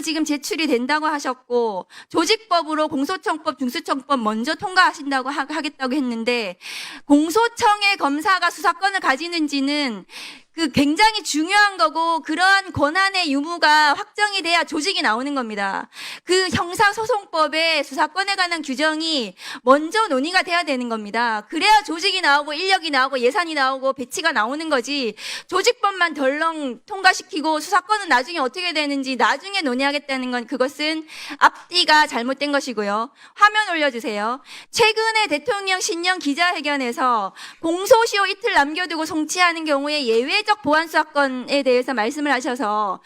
지금 제출이 된다고 하셨고 조직법으로 공소청법, 중수청법 먼저 통과하신다고 하겠다고 했는데 공소청의 검사가 수사권을 가지는지는 굉장히 중요한 거고 그러한 권한의 유무가 확정이 돼야 조직이 나오는 겁니다. 그 형사소송법에 수사권에 관한 규정이 먼저 논의가 돼야 되는 겁니다. 그래야 조직이 나오고 인력이 나오고 예산이 나오고 배치가 나오는 거지 조직법만 덜렁 통과시키고 수사권은 나중에 어떻게 되는지 나중에 논의하겠다는 건 그것은 앞뒤가 잘못된 것이고요. 화면 올려주세요. 최근에 대통령 신년 기자회견에서 공소시효 이틀 남겨두고 송치하는 경우에 예외적 보안 수사권에 대해서 말씀을 하셔서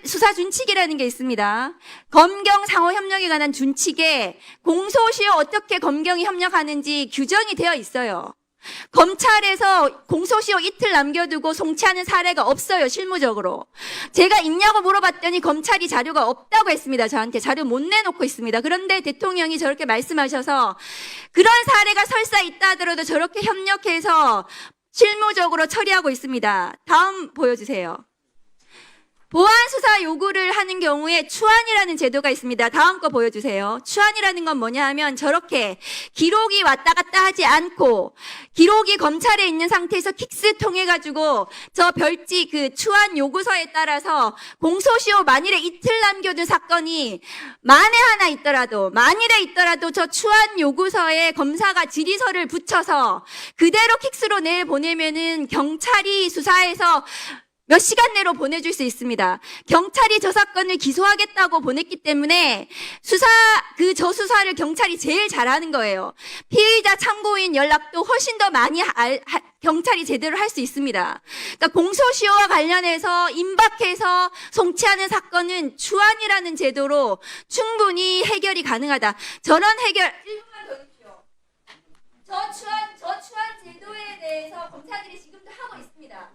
수사 준칙이라는 게 있습니다. 검경 상호 협력에 관한 준칙에 공소시효 어떻게 검경이 협력하는지 규정이 되어 있어요. 검찰에서 공소시효 이틀 남겨두고 송치하는 사례가 없어요, 실무적으로. 제가 있냐고 물어봤더니 검찰이 자료가 없다고 했습니다. 저한테 자료 못 내놓고 있습니다. 그런데 대통령이 저렇게 말씀하셔서 그런 사례가 설사 있다 하더라도 저렇게 협력해서 실무적으로 처리하고 있습니다. 다음 보여주세요. 보안 수사 요구를 하는 경우에 추안이라는 제도가 있습니다. 다음 거 보여주세요. 추안이라는 건 뭐냐 하면 저렇게 기록이 왔다 갔다 하지 않고 기록이 검찰에 있는 상태에서 킥스 통해가지고 저 별지 추안 요구서에 따라서 공소시효 만일에 이틀 남겨둔 사건이 만일에 있더라도 저 추안 요구서에 검사가 질의서를 붙여서 그대로 킥스로 내일 보내면은 경찰이 수사해서 몇 시간 내로 보내줄 수 있습니다. 경찰이 저 사건을 기소하겠다고 보냈기 때문에 저 수사를 경찰이 제일 잘하는 거예요. 피의자 참고인 연락도 훨씬 더 많이 경찰이 제대로 할 수 있습니다. 그러니까 공소시효와 관련해서 임박해서 송치하는 사건은 추안이라는 제도로 충분히 해결이 가능하다. 저런 해결 1분만 더 주십시오. 저 추안 제도에 대해서 검사들이 지금도 하고 있습니다.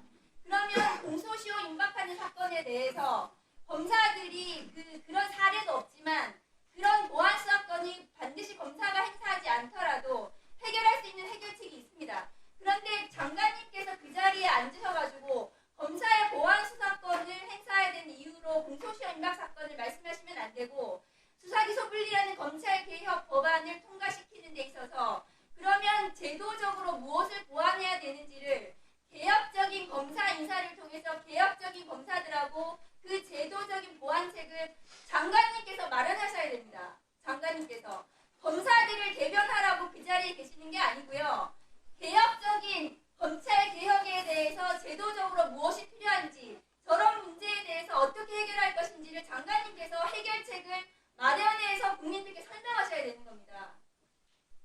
그러면 공소시효 임박하는 사건에 대해서 검사들이 그런 사례도 없지만 그런 보안 수사권이 반드시 검사가 행사하지 않더라도 해결할 수 있는 해결책이 있습니다. 그런데 장관님께서 그 자리에 앉으셔가지고 검사의 보안 수사권을 행사해야 되는 이유로 공소시효 임박 사건을 말씀하시면 안 되고 수사기소 분리라는 검찰 개혁 법안을 통과시키는 데 있어서 그러면 제도적으로 무엇을 보완해야 되는지를 개혁적인 검사 인사를 통해서 개혁적인 검사들하고 그 제도적인 보완책을 장관님께서 마련하셔야 됩니다. 장관님께서 검사들을 대변하라고 그 자리에 계시는 게 아니고요. 개혁적인 검찰 개혁에 대해서 제도적으로 무엇이 필요한지 저런 문제에 대해서 어떻게 해결할 것인지를 장관님께서 해결책을 마련해서 국민들께 설명하셔야 되는 겁니다.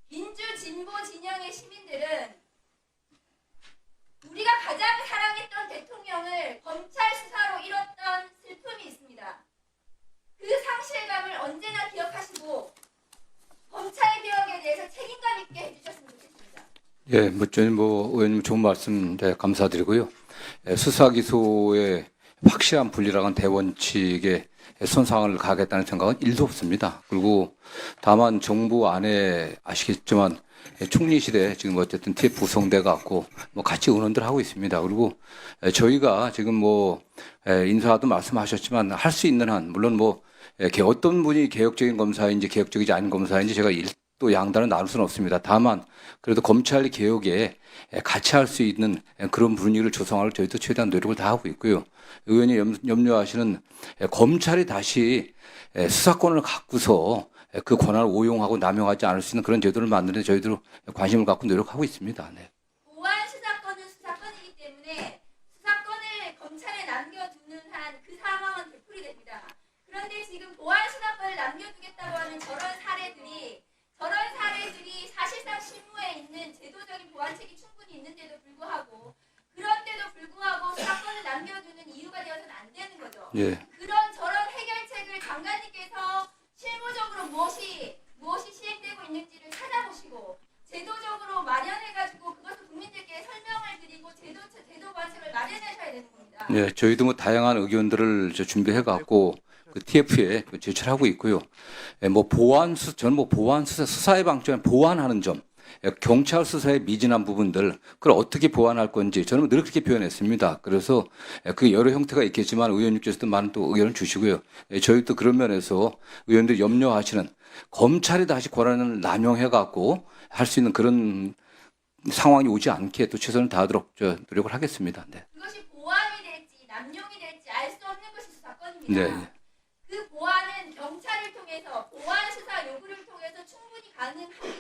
민주 진보 진영의 시민들은 우리가 가장 사랑했던 대통령을 검찰 수사로 잃었던 슬픔이 있습니다. 그 상실감을 언제나 기억하시고 검찰 개혁에 대해서 책임감 있게 해주셨으면 좋겠습니다. 예, 의원님 좋은 말씀 감사드리고요. 수사 기소의 확실한 분리라는 대원칙에 손상을 가하겠다는 생각은 1도 없습니다. 그리고 다만 정부 안에 아시겠지만 총리실에 지금 어쨌든 TF 구성돼 갖고 같이 의논들 하고 있습니다. 그리고 저희가 지금 인사도 말씀하셨지만 할 수 있는 한 물론 어떤 분이 개혁적인 검사인지 개혁적이지 않은 검사인지 제가 또 양단을 나눌 수는 없습니다. 다만 그래도 검찰 개혁에 같이 할 수 있는 그런 분위기를 조성할 저희도 최대한 노력을 다 하고 있고요. 의원이 염려하시는 검찰이 다시 수사권을 갖고서 그 권한을 오용하고 남용하지 않을 수 있는 그런 제도를 만드는 데 저희들 관심을 갖고 노력하고 있습니다. 네. 보안 수사권은 수사권이기 때문에 수사권을 검찰에 남겨두는 한 그 상황은 되풀이 됩니다. 그런데 지금 보안 수사권을 남겨두겠다고 하는 저런 사례들이 사실상 실무에 있는 제도적인 보완책이 충분히 있는데도 불구하고 수사권을 남겨두는 이유가 되어서는 안 되는 거죠. 예. 저런 해결책을 장관님께서 실무적으로 무엇이 시행되고 있는지를 찾아보시고 제도적으로 마련해가지고 그것을 국민들께 설명을 드리고 제도 관측을 마련하셔야 되는 겁니다. 네, 저희도 다양한 의견들을 준비해갖고 TF에 제출하고 있고요. 저는 보안 수사의 방점에 보완하는 점, 경찰 수사의 미진한 부분들 그걸 어떻게 보완할 건지 저는 늘 그렇게 표현했습니다. 그래서 그 여러 형태가 있겠지만 의원님께서도 많은 또 의견을 주시고요. 저희도 그런 면에서 의원들이 염려하시는 검찰이 다시 권한을 남용해갖고 할 수 있는 그런 상황이 오지 않게 또 최선을 다하도록 노력을 하겠습니다. 네. 그것이 보완이 될지 남용이 될지 알 수 없는 것이 수사건입니다. 네. 그 보완은 경찰을 통해서 보완 수사 요구를 통해서 충분히 가능합니다.